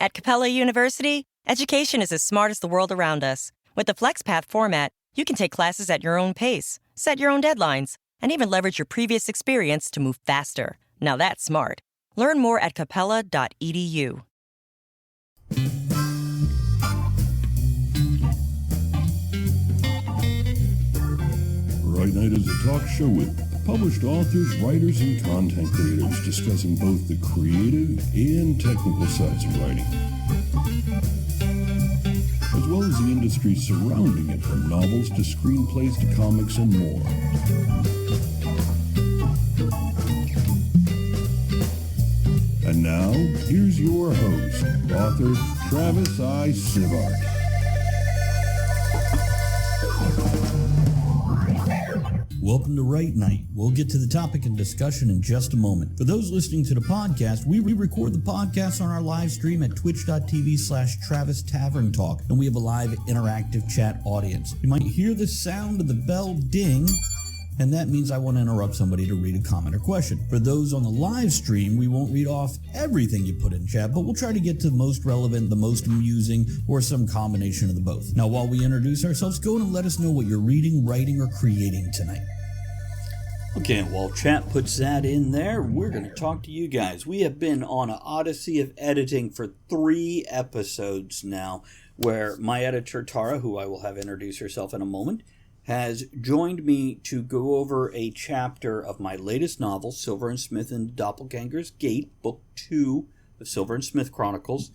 At Capella University, education is as smart as the world around us. With the FlexPath format, you can take classes at your own pace, set your own deadlines, and even leverage your previous experience to move faster. Now that's smart. Learn more at capella.edu. Right Night is a talk show with published authors, writers, and content creators discussing both the creative and technical sides of writing, as well as the industry surrounding it, from novels to screenplays to comics and more. And now, here's your host, author Travis I. Sivart. Welcome to Right Night. We'll get to the topic and discussion in just a moment. For those listening to the podcast, we record the podcast on our live stream at twitch.tv/Travis Tavern Talk, and we have a live interactive chat audience. You might hear the sound of the bell ding, and that means I want to interrupt somebody to read a comment or question. For those on the live stream, we won't read off everything you put in chat, but we'll try to get to the most relevant, the most amusing, or some combination of the both. Now, while we introduce ourselves, go and let us know what you're reading, writing, or creating tonight. Okay, while chat puts that in there, we're going to talk to you guys. We have been on an Odyssey of Editing for 3 episodes now, where my editor, Tara, who I will have introduce herself in a moment, has joined me to go over a chapter of my latest novel, Silver and Smith and Doppelganger's Gate, Book 2 of Silver and Smith Chronicles.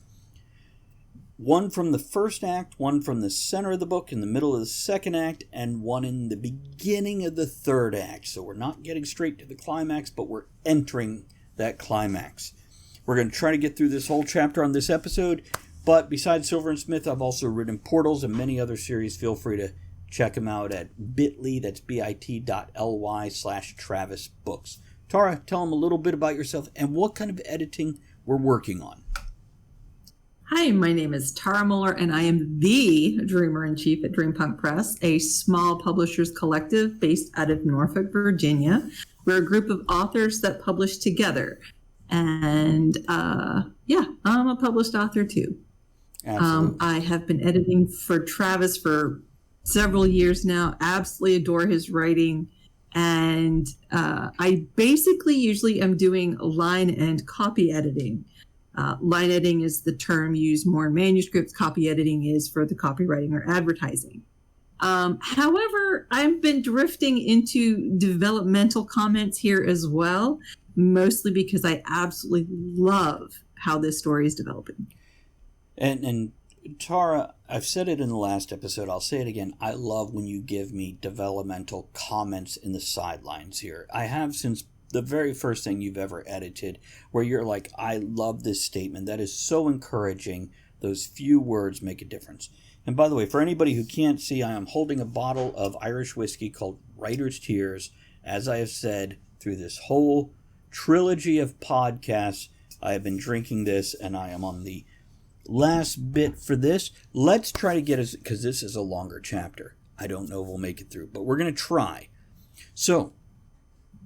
One from the first act, one from the center of the book, in the middle of the second act, and one in the beginning of the third act. So we're not getting straight to the climax, but we're entering that climax. We're going to try to get through this whole chapter on this episode, but besides Silver and Smith, I've also written Portals and many other series. Feel free to check them out at bit.ly, that's bit.ly/Travis Books. Tara, tell them a little bit about yourself and what kind of editing we're working on. Hi, my name is Tara Moeller, and I am the Dreamer-in-Chief at Dreampunk Press, a small publishers collective based out of Norfolk, Virginia. We're a group of authors that publish together. And I'm a published author too. I have been editing for Travis for several years now. Absolutely adore his writing. And I basically usually am doing line and copy editing. Line editing is the term used more in manuscripts. Copy editing is for the copywriting or advertising. However, I've been drifting into developmental comments here as well, mostly because I absolutely love how this story is developing. And Tara, I've said it in the last episode, I'll say it again. I love when you give me developmental comments in the sidelines here. I have since the very first thing you've ever edited, where you're like, I love this statement. That is so encouraging. Those few words make a difference. And by the way, for anybody who can't see, I am holding a bottle of Irish whiskey called Writer's Tears. As I have said, through this whole trilogy of podcasts, I have been drinking this, and I am on the last bit for this. Let's try to get us, because this is a longer chapter. I don't know if we'll make it through, but we're going to try. So,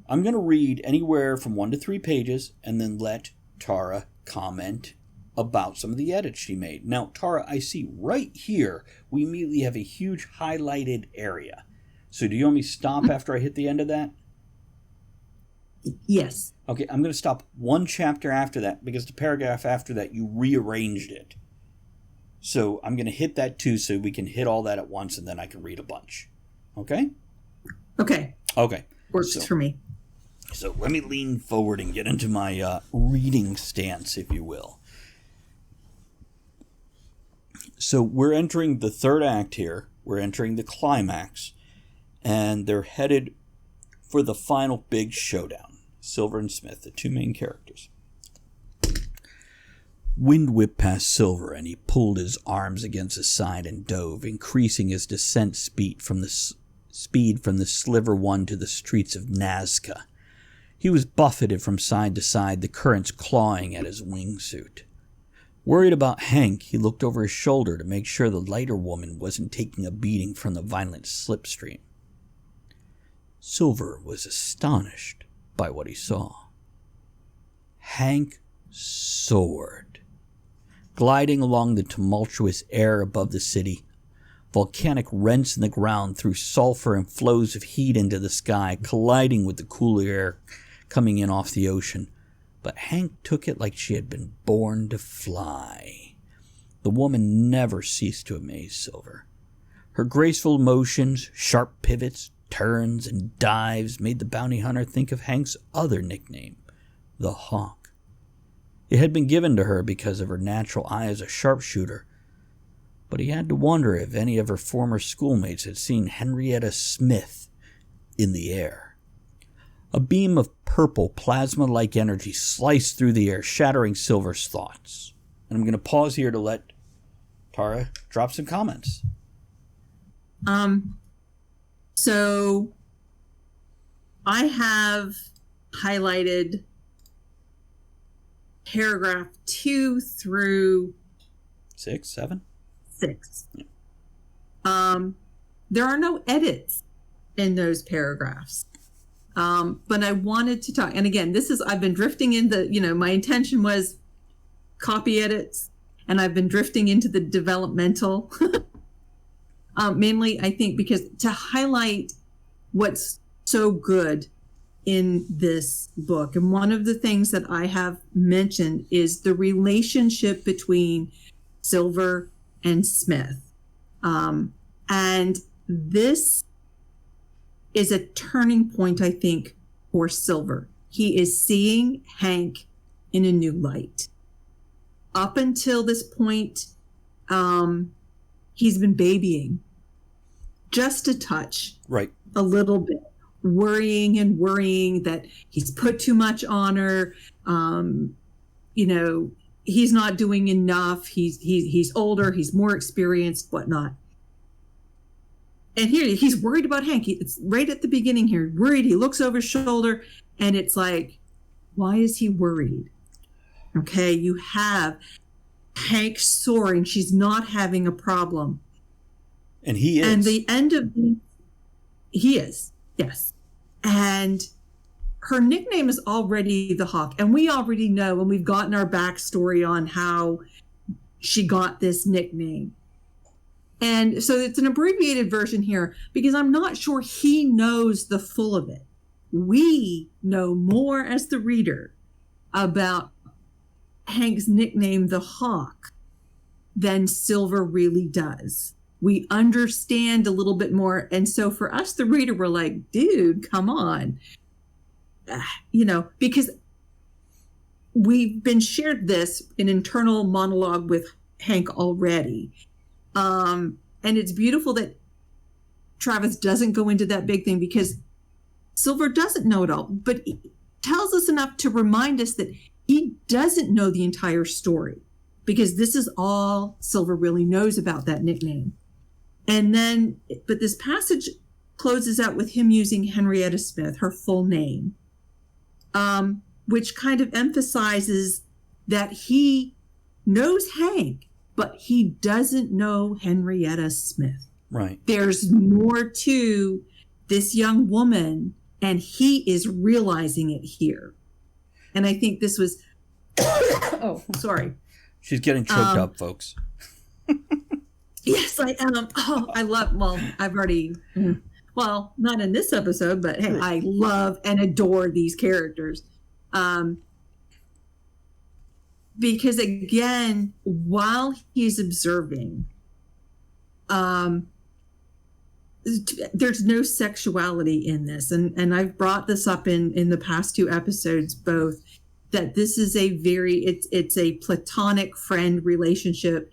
I'm going to read anywhere from 1 to 3 pages and then let Tara comment about some of the edits she made. Now, Tara, I see right here we immediately have a huge highlighted area. So do you want me to stop after I hit the end of that? Yes. Okay, I'm going to stop one chapter after that because the paragraph after that you rearranged it. So I'm going to hit that too so we can hit all that at once and then I can read a bunch. Okay? Okay. Works for me. So let me lean forward and get into my reading stance, if you will. So we're entering the third act here. We're entering the climax. And they're headed for the final big showdown. Silver and Smith, the 2 main characters. Wind whipped past Silver, and he pulled his arms against his side and dove, increasing his descent speed from the Sliver 1 to the streets of Nazca. He was buffeted from side to side, the currents clawing at his wingsuit. Worried about Hank, he looked over his shoulder to make sure the lighter woman wasn't taking a beating from the violent slipstream. Silver was astonished by what he saw. Hank soared. gliding along the tumultuous air above the city. Volcanic rents in the ground threw sulfur and flows of heat into the sky, colliding with the cooler air coming in off the ocean. But Hank took it like she had been born to fly. The woman never ceased to amaze Silver. Her graceful motions, sharp pivots, turns, and dives made the bounty hunter think of Hank's other nickname, the Hawk. It had been given to her because of her natural eye as a sharpshooter, but he had to wonder if any of her former schoolmates had seen Henrietta Smith in the air. A beam of purple, plasma-like energy sliced through the air, shattering Silver's thoughts. And I'm going to pause here to let Tara drop some comments. So I have highlighted paragraph 2 through 6, 7? 6. There are no edits in those paragraphs. But I wanted to talk, and again, I've been drifting into, my intention was copy edits, and I've been drifting into the developmental, mainly, I think, because to highlight what's so good in this book. And one of the things that I have mentioned is the relationship between Silver and Smith. And this is a turning point, I think, for Silver. He is seeing Hank in a new light. Up until this point, he's been babying just a touch, right, a little bit, worrying that he's put too much on her. He's not doing enough. He's older. He's more experienced, whatnot. And here he's worried about Hank. It's right at the beginning here. Worried. He looks over his shoulder, and it's like, why is he worried? Okay, you have Hank soaring. She's not having a problem. And he is. And the end of he is, yes. And her nickname is already the Hawk. And we already know, and we've gotten our backstory on how she got this nickname. And so it's an abbreviated version here because I'm not sure he knows the full of it. We know more as the reader about Hank's nickname, the Hawk, than Silver really does. We understand a little bit more. And so for us, the reader, we're like, dude, come on. Because we've been shared this in internal monologue with Hank already. And it's beautiful that Travis doesn't go into that big thing because Silver doesn't know it all, but he tells us enough to remind us that he doesn't know the entire story because this is all Silver really knows about that nickname. And then, but this passage closes out with him using Henrietta Smith, her full name, which kind of emphasizes that he knows Hank, but he doesn't know Henrietta Smith. Right. There's more to this young woman, and he is realizing it here. And I think this was, oh, sorry. She's getting choked up, folks. Yes, I am. Oh, I've already, not in this episode, but hey, I love and adore these characters. Because again, while he's observing, there's no sexuality in this. And I've brought this up in the past 2 episodes, both, that this is it's a platonic friend relationship.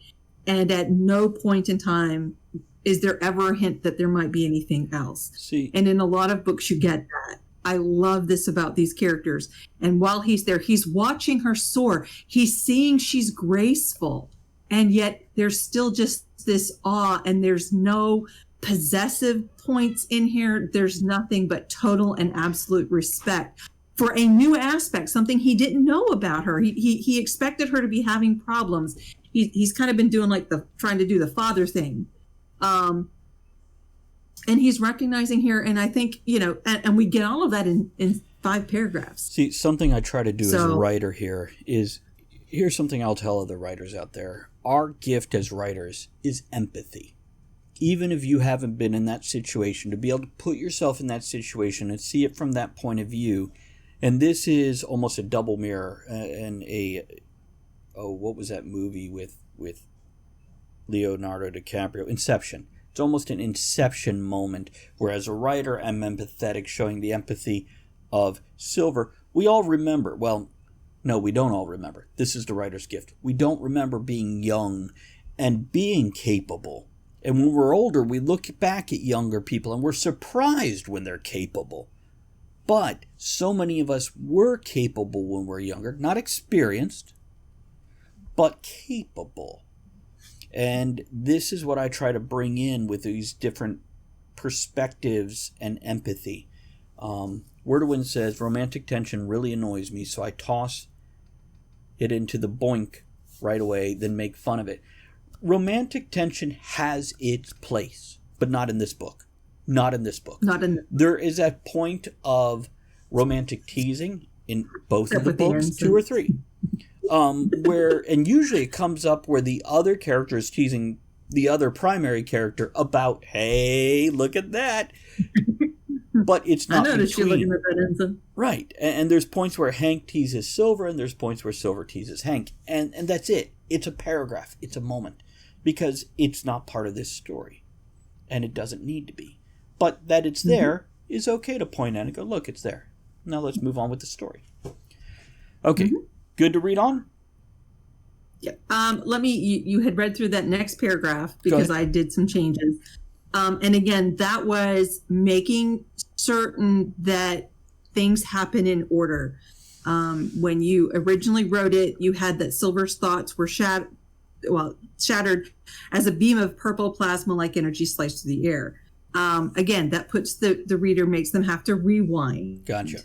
And at no point in time is there ever a hint that there might be anything else. See. And in a lot of books, you get that. I love this about these characters. And while he's there, he's watching her soar. He's seeing she's graceful. And yet there's still just this awe, and there's no possessive points in here. There's nothing but total and absolute respect for a new aspect, something he didn't know about her. He expected her to be having problems. He's kind of been doing trying to do the father thing. And he's recognizing here, and I think, and we get all of that in 5 paragraphs. See, something I try to do as a writer here is Here's something I'll tell other writers out there. Our gift as writers is empathy. Even if you haven't been in that situation, to be able to put yourself in that situation and see it from that point of view. And this is almost a double mirror and what was that movie with Leonardo DiCaprio? Inception. It's almost an Inception moment where as a writer I'm empathetic, showing the empathy of Silver. We all remember, well, no, we don't all remember. This is the writer's gift. We don't remember being young and being capable. And when we're older, we look back at younger people and we're surprised when they're capable. But so many of us were capable when we're younger, not experienced, but capable. And this is what I try to bring in with these different perspectives and empathy. Wordwin says, romantic tension really annoys me, so I toss it into the boink right away, then make fun of it. Romantic tension has its place, but not in this book. Not in this book. There is a point of romantic teasing in both of the books, 2 or 3. And usually it comes up where the other character is teasing the other primary character about, hey, look at that. But it's not. I noticed you looking at that, Ensign. Right. And there's points where Hank teases Silver, and there's points where Silver teases Hank. And that's it. It's a paragraph. It's a moment. Because it's not part of this story. And it doesn't need to be. But that it's there is okay to point at and go, look, it's there. Now let's move on with the story. Okay. Good to read on? Yeah. You had read through that next paragraph because I did some changes. And again, that was making certain that things happen in order. When you originally wrote it, you had that Silver's thoughts were shattered as a beam of purple plasma-like energy sliced through the air. Again, that puts the reader, makes them have to rewind. Gotcha.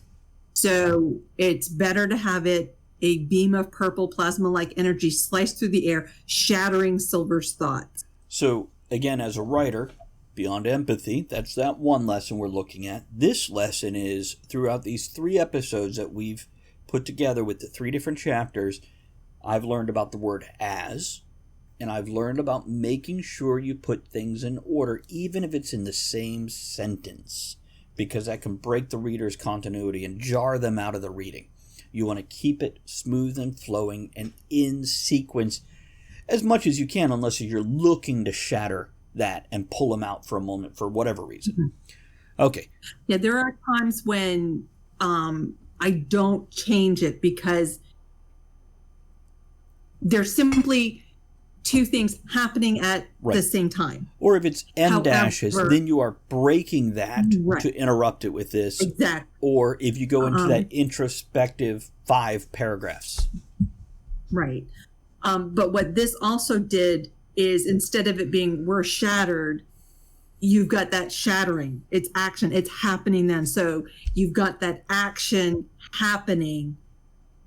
So it's better to have it a beam of purple plasma-like energy sliced through the air, shattering Silver's thoughts. So again, as a writer, beyond empathy, that's that one lesson we're looking at. This lesson is throughout these 3 episodes that we've put together with the 3 different chapters, I've learned about the word as, and I've learned about making sure you put things in order, even if it's in the same sentence, because that can break the reader's continuity and jar them out of the reading. You want to keep it smooth and flowing and in sequence as much as you can, unless you're looking to shatter that and pull them out for a moment for whatever reason. Okay. Yeah, there are times when I don't change it because there's simply 2 things happening at the same time. Or if it's M dashes, then you are breaking that to interrupt it with this. Exactly. Or if you go into that introspective 5 paragraphs. Right. But what this also did is instead of it being we're shattered, you've got that shattering. It's action. It's happening then. So you've got that action happening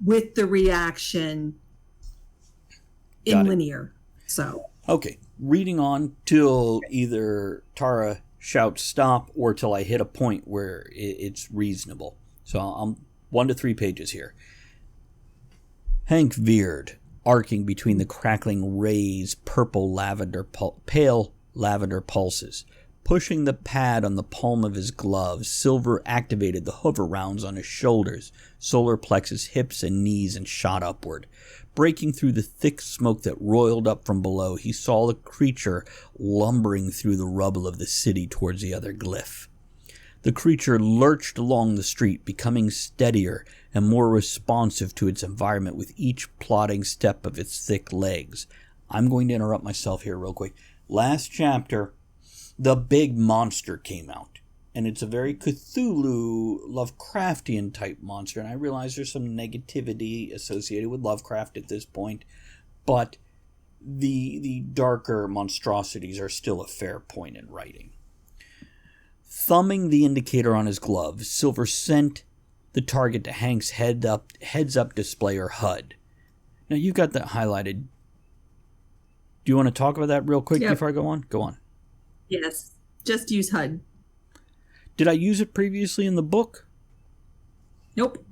with the reaction in linear. So okay, reading on till either Tara shouts stop or till I hit a point where it's reasonable. So I'm 1 to 3 pages here. Hank veered, arcing between the crackling rays, pale lavender pulses. Pushing the pad on the palm of his glove, Silver activated the hover rounds on his shoulders, solar plexus, hips, and knees, and shot upward. Breaking through the thick smoke that roiled up from below, he saw the creature lumbering through the rubble of the city towards the other glyph. The creature lurched along the street, becoming steadier and more responsive to its environment with each plodding step of its thick legs. I'm going to interrupt myself here real quick. Last chapter, the big monster came out. And it's a very Cthulhu, Lovecraftian type monster. And I realize there's some negativity associated with Lovecraft at this point. But the darker monstrosities are still a fair point in writing. Thumbing the indicator on his glove, Silver sent the target to Hank's heads-up display, or HUD. Now, you've got that highlighted. Do you want to talk about that real quick before I go on? Go on. Yes, just use HUD. Did I use it previously in the book? Nope.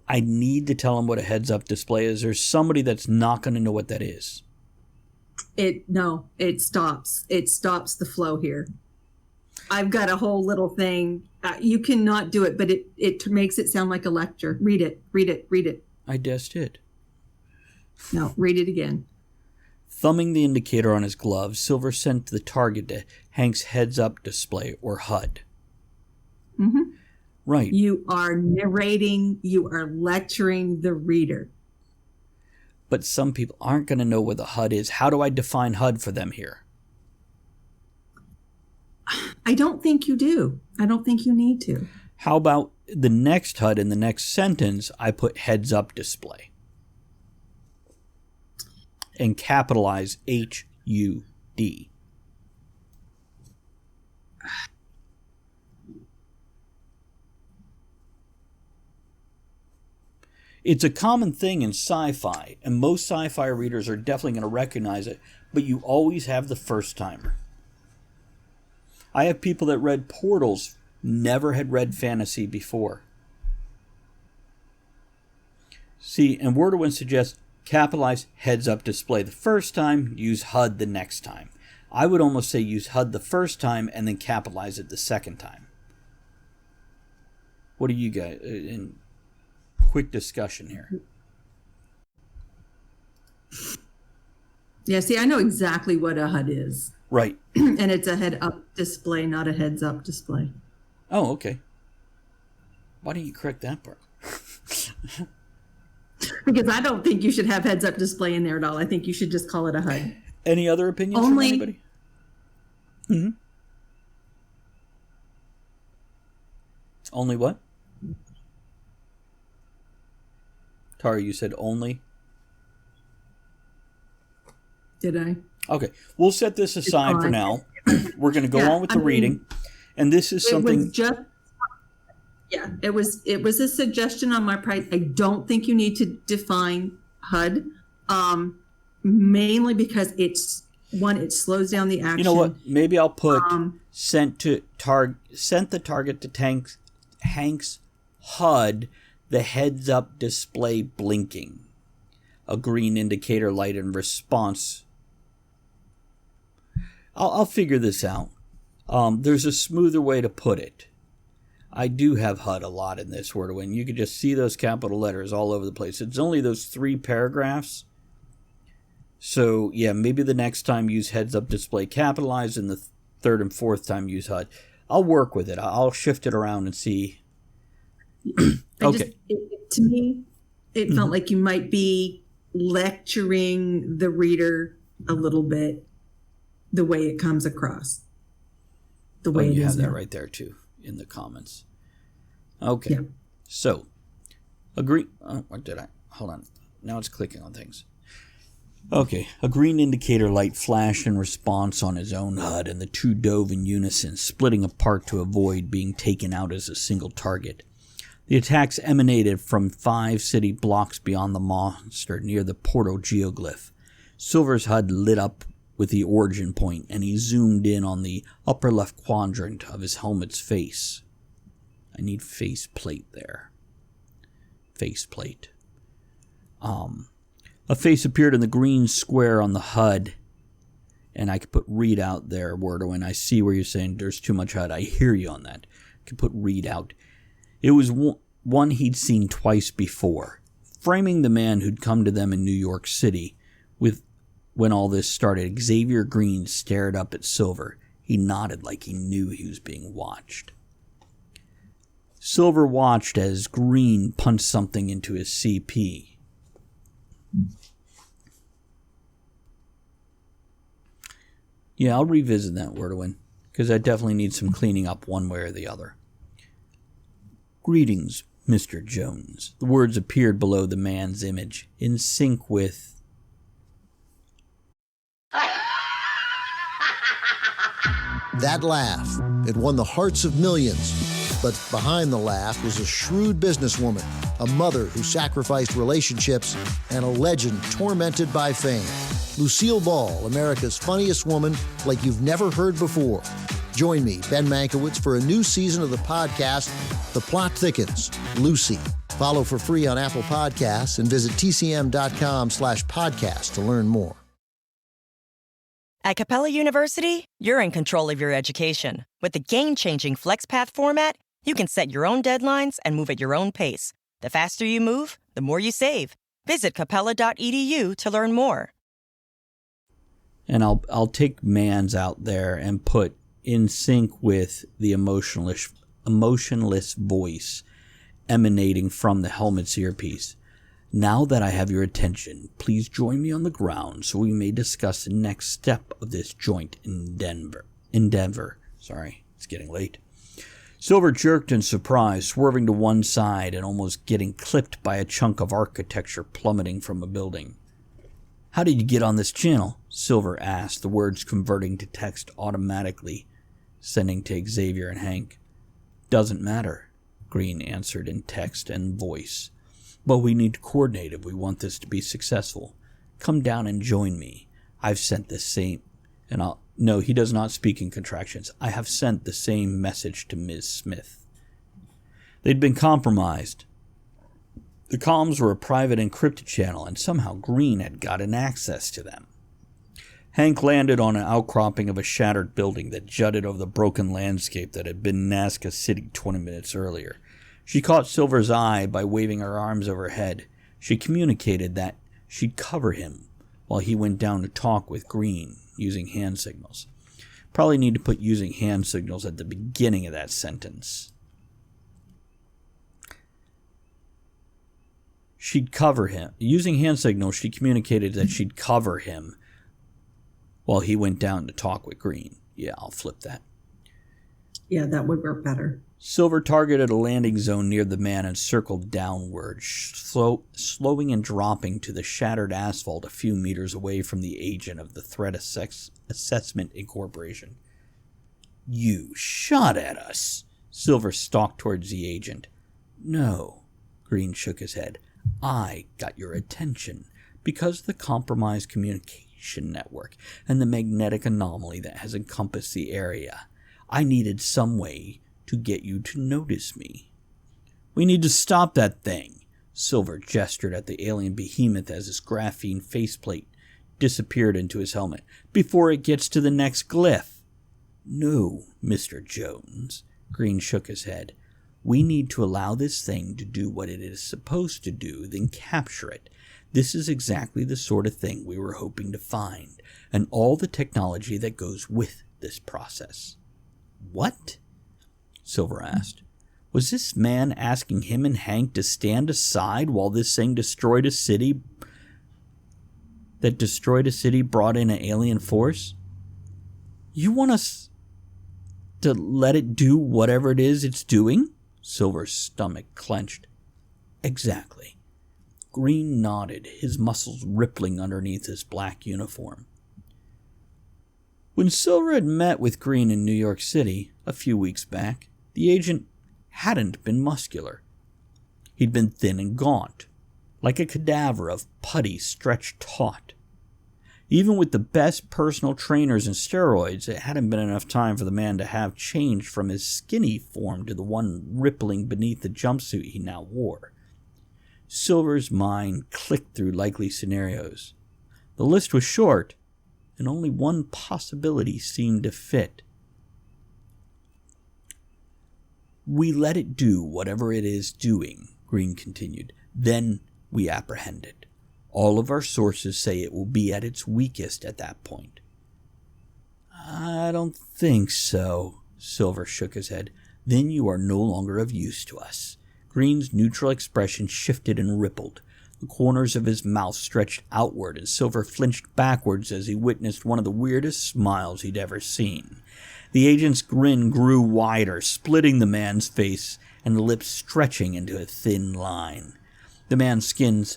I need to tell them what a heads-up display is? There's somebody that's not going to know what that is. No, it stops. It stops the flow here. I've got a whole little thing. You cannot do it, but it makes it sound like a lecture. Read it. I just did. No, read it again. Thumbing the indicator on his glove, Silver sent the target to Hank's heads-up display, or HUD. Mm-hmm. Right. You are narrating, you are lecturing the reader. But some people aren't going to know what the HUD is. How do I define HUD for them here? I don't think you do. I don't think you need to. How about the next HUD in the next sentence, I put heads-up display. And capitalize HUD. It's a common thing in sci-fi, and most sci-fi readers are definitely going to recognize it, but you always have the first timer. I have people that read Portals, never had read fantasy before. See, and Wordowin suggests capitalize heads-up display the first time, use HUD the next time. I would almost say use HUD the first time and then capitalize it the second time. What do you guys... in quick discussion here. Yeah, see, I know exactly what a HUD is. Right. And it's a head-up display, not a heads-up display. Oh, okay. Why don't you correct that part? Because I don't think you should have heads-up display in there at all. I think you should just call it a HUD. Any other opinions from anybody? Mm-hmm. Only what? Tara, you said only? Did I? Okay. We'll set this aside for now. We're going to go on with the reading. And this is something... It was a suggestion on my part. I don't think you need to define HUD, mainly because it slows down the action. You know what? Maybe I'll put sent the target to Hank's HUD, the heads-up display blinking. A green indicator light in response. I'll figure this out. There's a smoother way to put it. I do have HUD a lot in this Wordowin. You can just see those capital letters all over the place. It's only those 3 paragraphs. So, yeah, maybe the next time use heads-up display capitalized, and the third and fourth time use HUD. I'll work with it. I'll shift it around and see. Okay. To me, it felt like you might be lecturing the reader a little bit the way it comes across. The way it is. You have that now. right there, too, in the comments. Okay. Yeah. So, agree. What did I? Hold on. Now it's clicking on things. Okay. A green indicator light flashed in response on his own HUD, and the two dove in unison, splitting apart to avoid being taken out as a single target. The attacks emanated from 5 city blocks beyond the monster near the portal geoglyph. Silver's HUD lit up with the origin point, and he zoomed in on the upper left quadrant of his helmet's face. I need faceplate there. Faceplate. A face appeared in the green square on the HUD, and I could put readout there, Wordowin. I see where you're saying there's too much HUD. I hear you on that. I could put readout. It was one he'd seen twice before, framing the man who'd come to them in New York City. When all this started, Xavier Green stared up at Silver. He nodded like he knew he was being watched. Silver watched as Green punched something into his CP. Yeah, I'll revisit that, Wordowin, because I definitely need some cleaning up one way or the other. Greetings, Mr. Jones. The words appeared below the man's image, in sync with... That laugh, it won the hearts of millions. But behind the laugh was a shrewd businesswoman, a mother who sacrificed relationships, and a legend tormented by fame. Lucille Ball, America's funniest woman like you've never heard before. Join me, Ben Mankiewicz, for a new season of the podcast, The Plot Thickens, Lucy. Follow for free on Apple Podcasts and visit tcm.com/podcast to learn more. At Capella University, you're in control of your education. With the game-changing FlexPath format, you can set your own deadlines and move at your own pace. The faster you move, the more you save. Visit capella.edu to learn more. And I'll take Mans out there and put in sync with the emotionless voice emanating from the helmet's earpiece. Now that I have your attention, please join me on the ground so we may discuss the next step of this joint endeavor. Sorry, it's getting late. Silver jerked in surprise, swerving to one side and almost getting clipped by a chunk of architecture plummeting from a building. "How did you get on this channel?" Silver asked, the words converting to text automatically, sending to Xavier and Hank. "Doesn't matter," Green answered in text and voice. "But we need to coordinate if we want this to be successful. Come down and join me. I've sent the same..." No, he does not speak in contractions. "I have sent the same message to Ms. Smith." They'd been compromised. The comms were a private encrypted channel, and somehow Green had gotten access to them. Hank landed on an outcropping of a shattered building that jutted over the broken landscape that had been Nazca City 20 minutes earlier. She caught Silver's eye by waving her arms overhead. She communicated that she'd cover him while he went down to talk with Green using hand signals. Probably need to put using hand signals at the beginning of that sentence. She'd cover him. Using hand signals, she communicated that she'd cover him while he went down to talk with Green. Yeah, I'll flip that. Yeah, that would work better. Silver targeted a landing zone near the man and circled downward, slowing and dropping to the shattered asphalt a few meters away from the agent of the Threat Assessment Incorporation. "You shot at us!" Silver stalked towards the agent. "No," Green shook his head. "I got your attention because of the compromised communication network and the magnetic anomaly that has encompassed the area. I needed some way to get you to notice me." "We need to stop that thing." Silver gestured at the alien behemoth as his graphene faceplate disappeared into his helmet. "Before it gets to the next glyph." "No, Mr. Jones," Green shook his head. "We need to allow this thing to do what it is supposed to do, then capture it. This is exactly the sort of thing we were hoping to find, and all the technology that goes with this process." "What?" Silver asked. Was this man asking him and Hank to stand aside while this thing destroyed a city brought in an alien force? "You want us to let it do whatever it is it's doing?" Silver's stomach clenched. "Exactly." Green nodded, his muscles rippling underneath his black uniform. When Silver had met with Green in New York City a few weeks back, the agent hadn't been muscular. He'd been thin and gaunt, like a cadaver of putty stretched taut. Even with the best personal trainers and steroids, it hadn't been enough time for the man to have changed from his skinny form to the one rippling beneath the jumpsuit he now wore. Silver's mind clicked through likely scenarios. The list was short, and only one possibility seemed to fit. "We let it do whatever it is doing," Green continued. "Then we apprehend it. All of our sources say it will be at its weakest at that point." "I don't think so," Silver shook his head. "Then you are no longer of use to us." Green's neutral expression shifted and rippled. The corners of his mouth stretched outward, and Silver flinched backwards as he witnessed one of the weirdest smiles he'd ever seen. The agent's grin grew wider, splitting the man's face, and the lips stretching into a thin line. The man's skin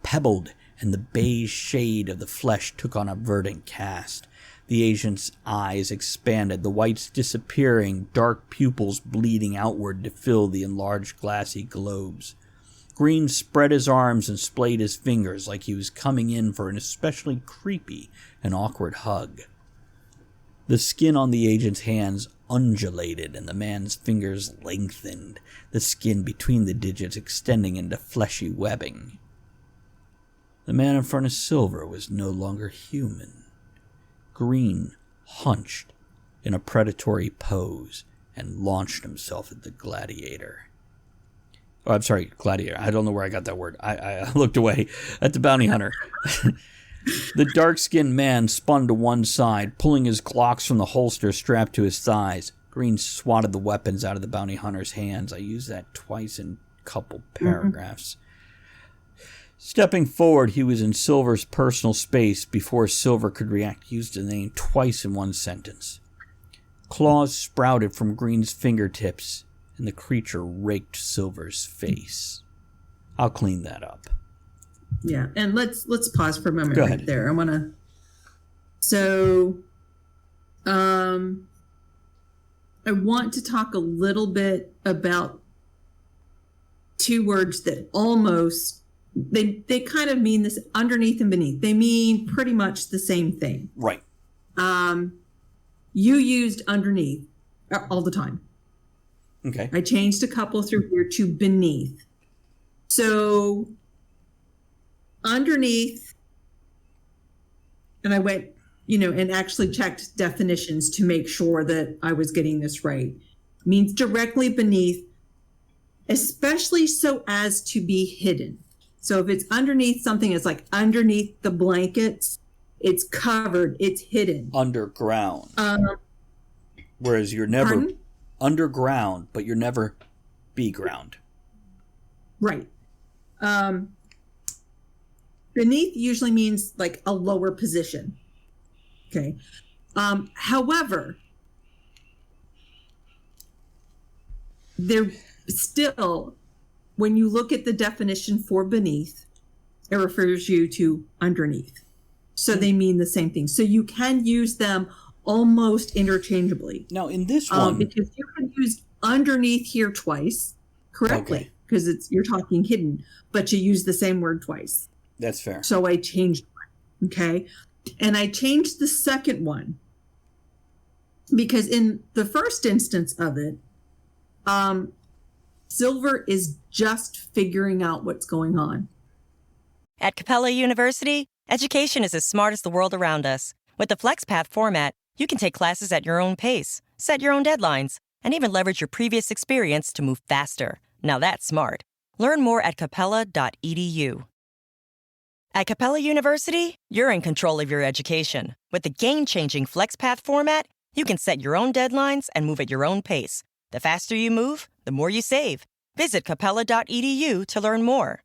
pebbled, and the beige shade of the flesh took on a verdant cast. The agent's eyes expanded, the whites disappearing, dark pupils bleeding outward to fill the enlarged glassy globes. Green spread his arms and splayed his fingers like he was coming in for an especially creepy and awkward hug. The skin on the agent's hands undulated and the man's fingers lengthened, the skin between the digits extending into fleshy webbing. The man in front of Silver was no longer human. Green hunched in a predatory pose and launched himself at the gladiator. Oh, I'm sorry, gladiator. I don't know where I got that word. I looked away at the bounty hunter. The dark-skinned man spun to one side, pulling his Glocks from the holster strapped to his thighs. Green swatted the weapons out of the bounty hunter's hands. I used that twice in a couple paragraphs. Stepping forward, he was in Silver's personal space before Silver could react. He used the name twice in one sentence. Claws sprouted from Green's fingertips, and the creature raked Silver's face. I'll clean that up. Yeah, and let's pause for a moment. Go right ahead. there. I want to. So, I want to talk a little bit about two words that almost they kind of mean this, underneath and beneath. They mean pretty much the same thing. Right. You used underneath all the time. Okay. I changed a couple through here to beneath. So underneath, and I went, and actually checked definitions to make sure that I was getting this right. Means directly beneath, especially so as to be hidden. So if it's underneath something, it's like underneath the blankets, it's covered, it's hidden. Underground. Whereas you're never Pardon? underground, but you're never B-ground. Right. Beneath usually means like a lower position. Okay. However, there still, when you look at the definition for beneath, it refers you to underneath. So they mean the same thing. So you can use them almost interchangeably. Now, in this one... because you can use underneath here twice, correctly, because you're talking hidden, but you use the same word twice. That's fair. So I changed one, okay? And I changed the second one because in the first instance of it, Silver is just figuring out what's going on. At Capella University, education is as smart as the world around us. With the FlexPath format, you can take classes at your own pace, set your own deadlines, and even leverage your previous experience to move faster. Now that's smart. Learn more at capella.edu. At Capella University, you're in control of your education. With the game-changing FlexPath format, you can set your own deadlines and move at your own pace. The faster you move, the more you save. Visit capella.edu to learn more.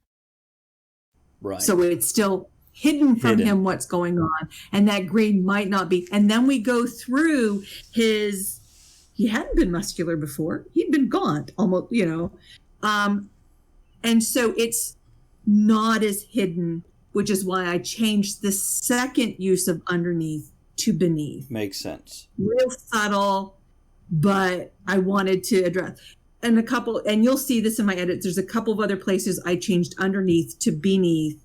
Right. So it's still hidden from him what's going on, and that green might not be. And then we go through he hadn't been muscular before. He'd been gaunt almost, and so it's not as hidden, which is why I changed the second use of underneath to beneath. Makes sense. Real subtle, but I wanted to address. And you'll see this in my edits, there's a couple of other places I changed underneath to beneath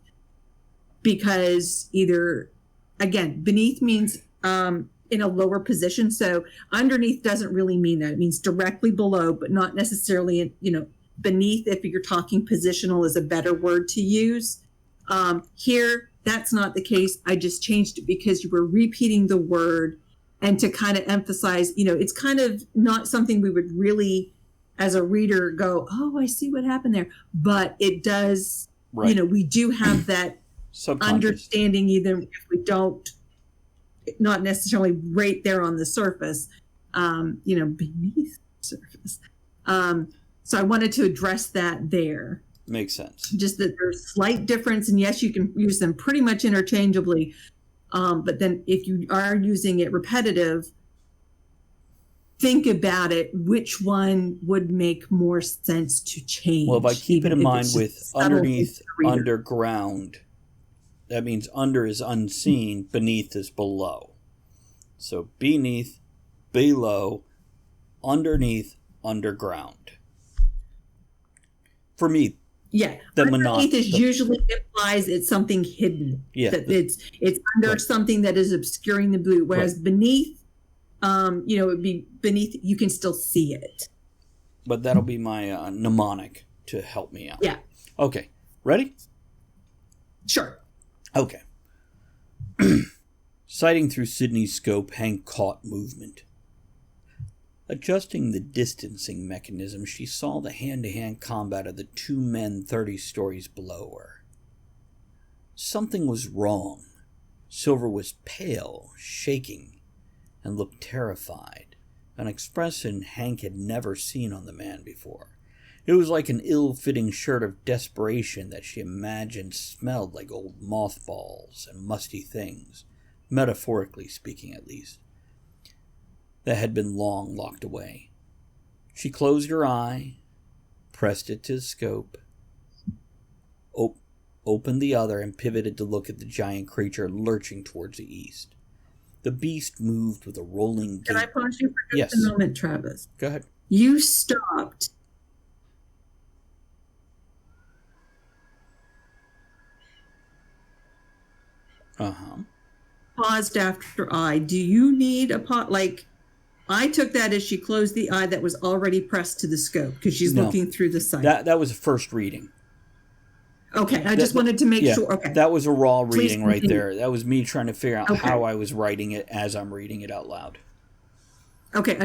because beneath means in a lower position. So underneath doesn't really mean that. It means directly below, but not necessarily, beneath, if you're talking positional, is a better word to use. Here, that's not the case. I just changed it because you were repeating the word and to kind of emphasize, it's kind of not something we would really, as a reader, go, oh, I see what happened there. But it does, right. We do have that understanding, even if we don't, not necessarily right there on the surface, beneath the surface. So I wanted to address that there. Makes sense. Just that there's slight difference, and yes, you can use them pretty much interchangeably. But then if you are using it repetitive, think about it, which one would make more sense to change. Well, if I keep it in mind with underneath, reader. underground, that means under is unseen, beneath is below. So beneath, below, underneath, underground. For me, yeah, underneath usually implies it's something hidden. Yeah, that it's under something that is obscuring the blue, whereas beneath it would be beneath, you can still see it. But that'll be my mnemonic to help me out. Yeah. Okay. Ready? Sure. Okay. Sighting through Sydney's scope, Hank caught movement. Adjusting the distancing mechanism, she saw the hand-to-hand combat of the two men 30 stories below her. Something was wrong. Silver was pale, shaking, and looked terrified, an expression Hank had never seen on the man before. It was like an ill-fitting shirt of desperation that she imagined smelled like old mothballs and musty things, metaphorically speaking at least, that had been long locked away. She closed her eye, pressed it to the scope, opened the other, and pivoted to look at the giant creature lurching towards the east. The beast moved with a rolling gait. Can I pause you for just a moment, Travis? Go ahead. You stopped. Paused after I. Do you need a pause? Like, I took that as she closed the eye that was already pressed to the scope because she's looking through the sight. That was a first reading. Okay, I just wanted to make sure. Okay, that was a raw reading right there. That was me trying to figure out how I was writing it as I'm reading it out loud. Okay,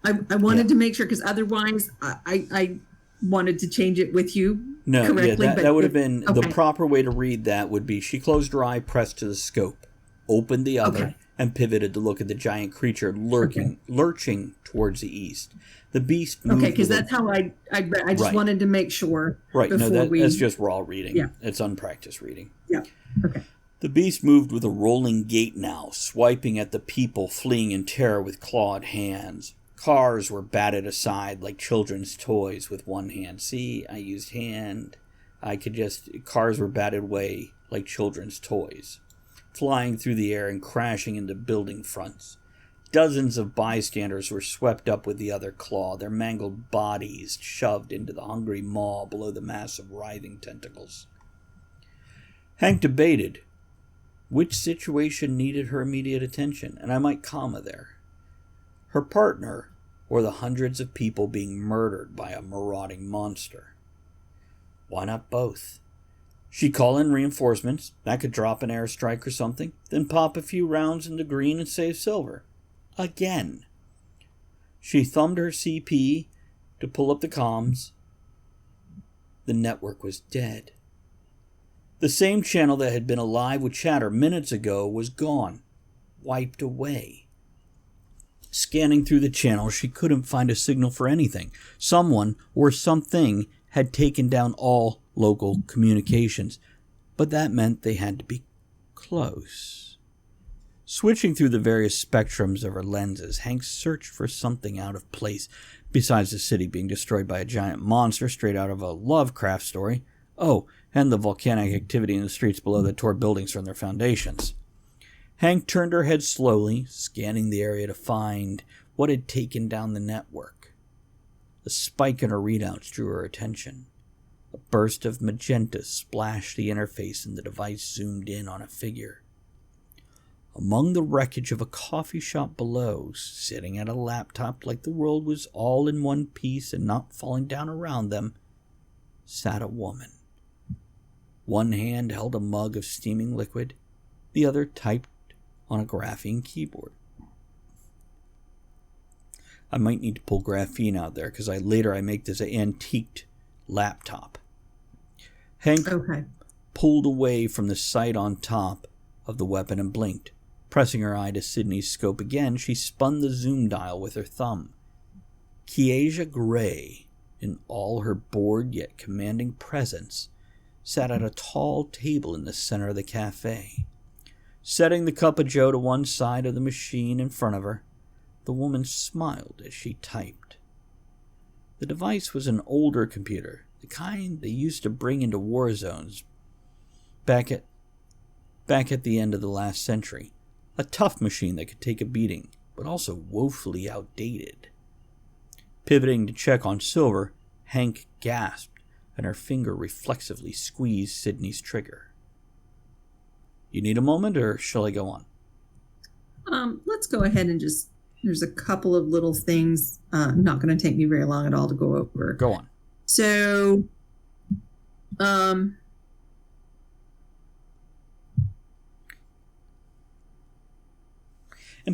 I wanted to make sure because otherwise I wanted to change it with you correctly. Yeah, that would have been the proper way to read that would be she closed her eye, pressed to the scope, opened the other, and pivoted to look at the giant creature lurching towards the east. The beast moved. Okay, because that's how I just wanted to make sure. Right, that's just raw reading. Yeah. It's unpracticed reading. Yeah, okay. The beast moved with a rolling gait now, swiping at the people fleeing in terror with clawed hands. Cars were batted aside like children's toys with one hand. See, I used hand. Cars were batted away like children's toys, flying through the air and crashing into building fronts. Dozens of bystanders were swept up with the other claw, their mangled bodies shoved into the hungry maw below the mass of writhing tentacles. Hank debated which situation needed her immediate attention, and I might comma there. Her partner, or the hundreds of people being murdered by a marauding monster. Why not both? She'd call in reinforcements, that could drop an airstrike or something, then pop a few rounds into green and save Silver. Again. She thumbed her CP to pull up the comms. The network was dead. The same channel that had been alive with chatter minutes ago was gone, wiped away. Scanning through the channel, she couldn't find a signal for anything. Someone or something had taken down all local communications, but that meant they had to be close. Switching through the various spectrums of her lenses, Hank searched for something out of place, besides the city being destroyed by a giant monster straight out of a Lovecraft story. Oh, and the volcanic activity in the streets below that tore buildings from their foundations. Hank turned her head slowly, scanning the area to find what had taken down the network. A spike in her readouts drew her attention. A burst of magenta splashed the interface and the device zoomed in on a figure. Among the wreckage of a coffee shop below, sitting at a laptop like the world was all in one piece and not falling down around them, sat a woman. One hand held a mug of steaming liquid, the other typed on a graphene keyboard. I might need to pull graphene out there because I make this an antiqued laptop. Hank pulled away from the sight on top of the weapon and blinked. Pressing her eye to Sydney's scope again, she spun the zoom dial with her thumb. Kiesia Gray, in all her bored yet commanding presence, sat at a tall table in the center of the cafe. Setting the cup of joe to one side of the machine in front of her, the woman smiled as she typed. The device was an older computer, the kind they used to bring into war zones back at the end of the last century. A tough machine that could take a beating, but also woefully outdated. Pivoting to check on Silver, Hank gasped, and her finger reflexively squeezed Sydney's trigger. You need a moment, or shall I go on? Let's go ahead and just There's a couple of little things, not going to take me very long at all to go over. Go on. So, And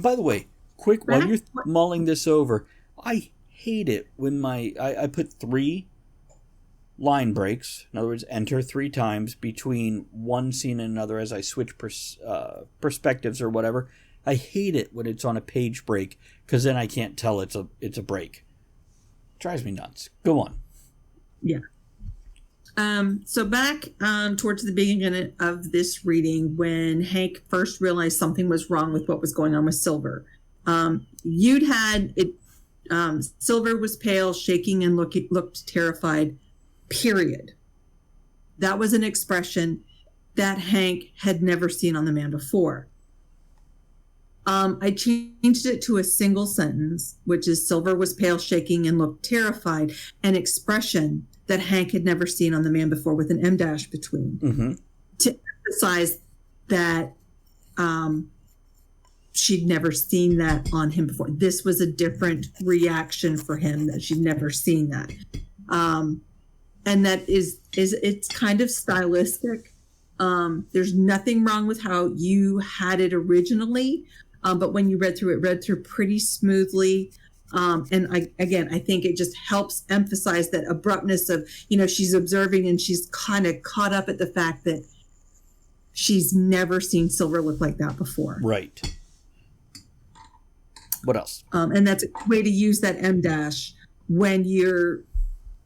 by the way, quick, while you're mulling this over, I hate it when I put 3 line breaks, in other words, enter 3 times between one scene and another as I switch perspectives or whatever. I hate it when it's on a page break, because then I can't tell it's a break. It drives me nuts. Go on. Yeah. So back towards the beginning of this reading, when Hank first realized something was wrong with what was going on with Silver, you'd had it. Silver was pale, shaking, and looked terrified. Period. That was an expression that Hank had never seen on the man before. I changed it to a single sentence, which is Silver was pale, shaking, and looked terrified, an expression that Hank had never seen on the man before, with an M dash between, to emphasize that she'd never seen that on him before. This was a different reaction for him, that she'd never seen that. And that is it's kind of stylistic. There's nothing wrong with how you had it originally, but when you read through pretty smoothly. And I think it just helps emphasize that abruptness of, she's observing and she's kind of caught up at the fact that she's never seen Silver look like that before. Right. What else? And that's a way to use that M dash when you're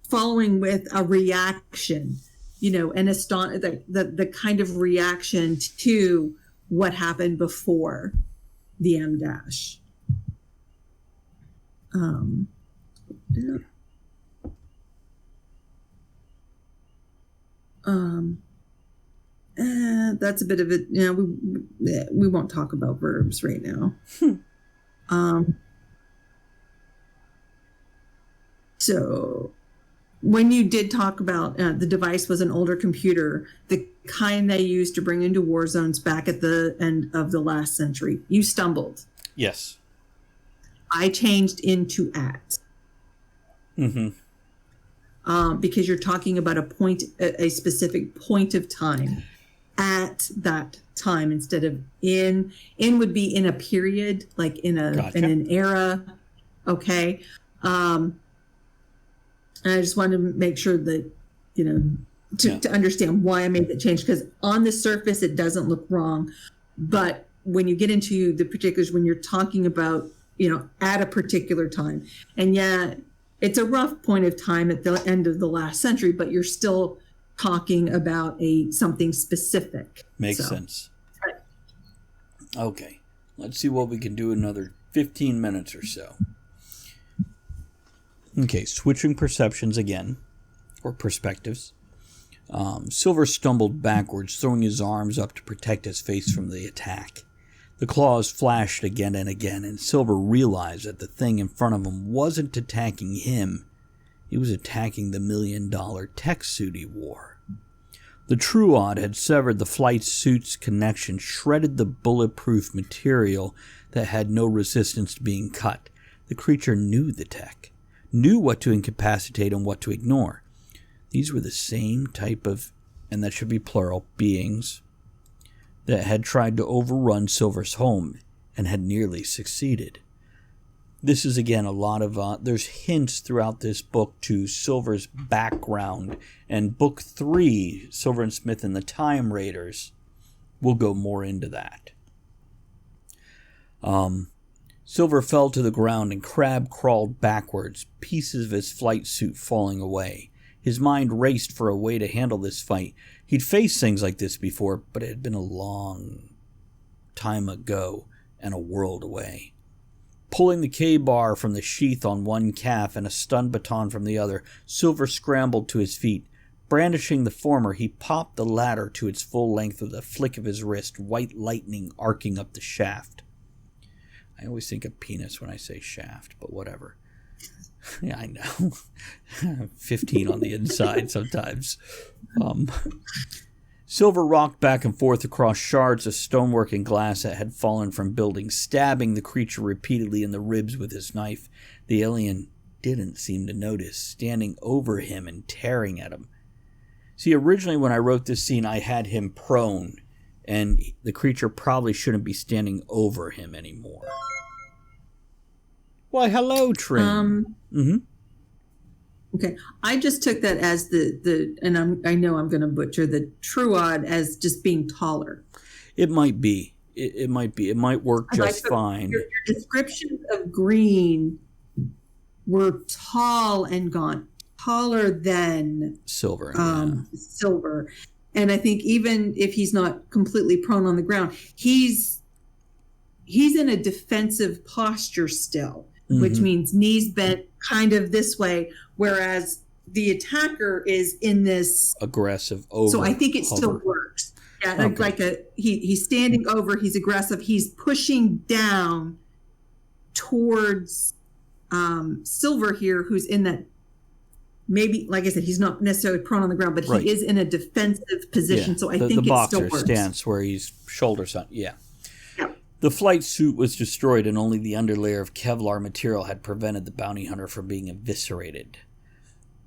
following with a reaction, and the kind of reaction to what happened before the M dash. That's a bit of it. We won't talk about verbs right now. So when you did talk about the device was an older computer, the kind they used to bring into war zones back at the end of the last century, you stumbled. Yes. I changed into at. Because you're talking about a specific point of time at that time instead of in. In would be in a period, like in an era. Okay. And I just wanted to make sure that, to understand why I made that change, because on the surface, it doesn't look wrong. But when you get into the particulars, when you're talking about, at a particular time, and it's a rough point of time at the end of the last century, but you're still talking about something specific. Makes sense. Right. Okay. Let's see what we can do in another 15 minutes or so. Okay, switching perceptions again, or perspectives. Silver stumbled backwards, throwing his arms up to protect his face from the attack. The claws flashed again and again, and Silver realized that the thing in front of him wasn't attacking him. It was attacking the $1 million tech suit he wore. The Truod had severed the flight suit's connection, shredded the bulletproof material that had no resistance to being cut. The creature knew the tech, knew what to incapacitate and what to ignore. These were the same type of, and that should be plural, beings that had tried to overrun Silver's home and had nearly succeeded. This is, again, a lot of, there's hints throughout this book to Silver's background, and book 3, Silver and Smith and the Time Raiders, will go more into that. Silver fell to the ground and crab crawled backwards, pieces of his flight suit falling away. His mind raced for a way to handle this fight. He'd faced things like this before, but it had been a long time ago and a world away. Pulling the K-bar from the sheath on one calf and a stun baton from the other, Silver scrambled to his feet. Brandishing the former, he popped the latter to its full length with a flick of his wrist, white lightning arcing up the shaft. I always think of penis when I say shaft, but whatever. Yeah, I know. 15 on the inside sometimes. Silver rocked back and forth across shards of stonework and glass that had fallen from buildings, stabbing the creature repeatedly in the ribs with his knife. The alien didn't seem to notice, standing over him and tearing at him. See, originally when I wrote this scene, I had him prone, and the creature probably shouldn't be standing over him anymore. Why, hello, Trim. Okay, I just took that as and I know I'm going to butcher the truod as just being taller. It might be. It might be. It might work just fine. Your descriptions of Green were tall and gaunt, taller than Silver. Silver, and I think even if he's not completely prone on the ground, he's in a defensive posture still, which means knees bent kind of this way, whereas the attacker is in this aggressive over. So I think it still works. Yeah, okay. He's standing over, he's aggressive, he's pushing down towards Silver here, who's in that, maybe, like I said, he's not necessarily prone on the ground, but he is in a defensive position. Yeah, so I think it still works. The boxer stance where he's shoulders on. Yeah. The flight suit was destroyed, and only the underlayer of Kevlar material had prevented the bounty hunter from being eviscerated.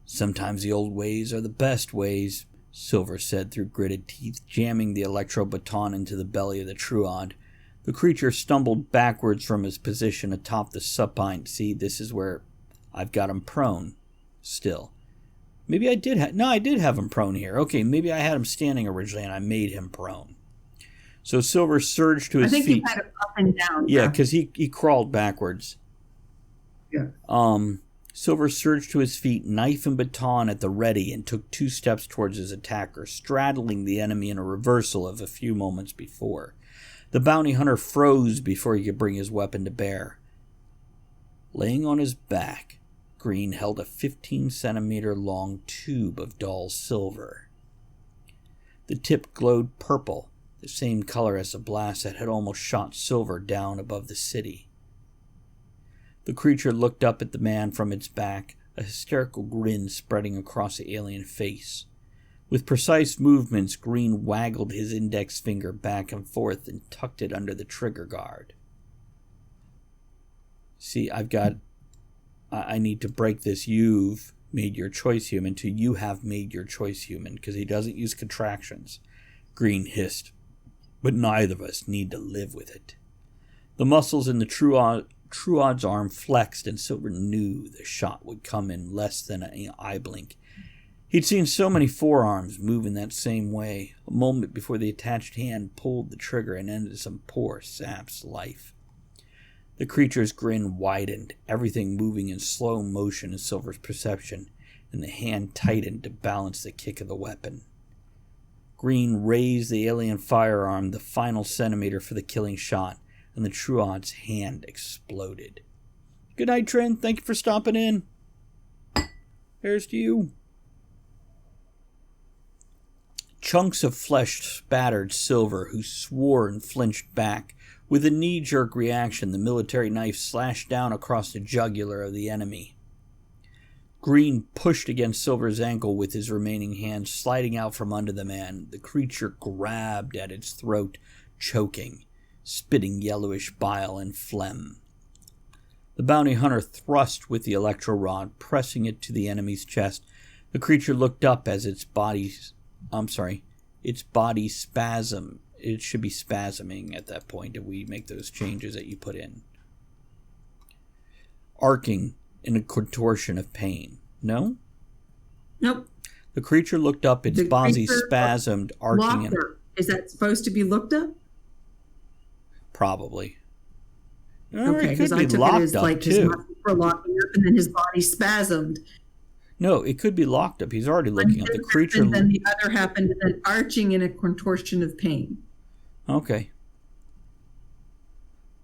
Sometimes the old ways are the best ways, Silver said through gritted teeth, jamming the electro baton into the belly of the truod. The creature stumbled backwards from his position atop the supine. See, this is where I've got him prone still. Maybe I did have... No, I did have him prone here. Okay, maybe I had him standing originally, and I made him prone. So Silver surged to his feet. I think you had him up and down. Yeah, because he crawled backwards. Yeah. Silver surged to his feet, knife and baton at the ready, and took 2 steps towards his attacker, straddling the enemy in a reversal of a few moments before. The bounty hunter froze before he could bring his weapon to bear. Laying on his back, Green held a 15-centimeter long tube of dull silver. The tip glowed purple, the same color as the blast that had almost shot Silver down above the city. The creature looked up at the man from its back, a hysterical grin spreading across the alien face. With precise movements, Green waggled his index finger back and forth and tucked it under the trigger guard. See, I need to break this "you've made your choice, human" to "you have made your choice, human," because he doesn't use contractions. Green hissed. But neither of us need to live with it. The muscles in the truod's arm flexed, and Silver knew the shot would come in less than an eye blink. He'd seen so many forearms move in that same way, a moment before the attached hand pulled the trigger and ended some poor sap's life. The creature's grin widened, everything moving in slow motion in Silver's perception, and the hand tightened to balance the kick of the weapon. Green raised the alien firearm the final centimeter for the killing shot, and the truod's hand exploded. Good night, Trent. Thank you for stopping in. Here's to you. Chunks of flesh spattered Silver, who swore and flinched back. With a knee-jerk reaction, the military knife slashed down across the jugular of the enemy. Green pushed against Silver's ankle with his remaining hand, sliding out from under the man. The creature grabbed at its throat, choking, spitting yellowish bile and phlegm. The bounty hunter thrust with the electro rod, pressing it to the enemy's chest. The creature looked up as its body spasmed. It should be spasming at that point if we make those changes that you put in. Arcing in a contortion of pain. No? Nope. The creature looked up, its body spasmed, arcing. Is that supposed to be looked up? Probably. Okay, because I took it as like his muscles were locking up and then his body spasmed. No, it could be locked up. He's already looking up. The creature. And then the other happened, and then arching in a contortion of pain. Okay.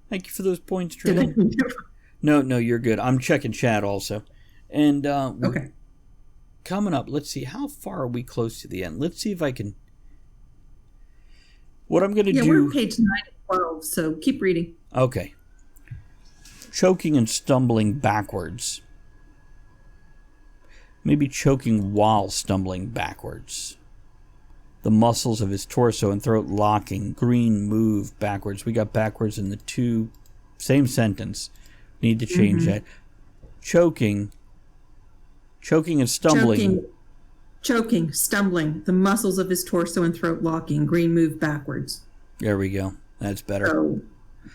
Thank you for those points, Trey. No, you're good. I'm checking chat also. And okay. Coming up, let's see. How far are we close to the end? Let's see if I can... What I'm going to do... Yeah, we're on page 9 and 12, so keep reading. Okay. Choking and stumbling backwards. Maybe choking while stumbling backwards. the muscles of his torso and throat locking. Green move backwards. We got backwards in the two. Same sentence. Need to change that. Choking and stumbling. Choking, stumbling. The muscles of his torso and throat locking. Green move backwards. There we go. That's better. So,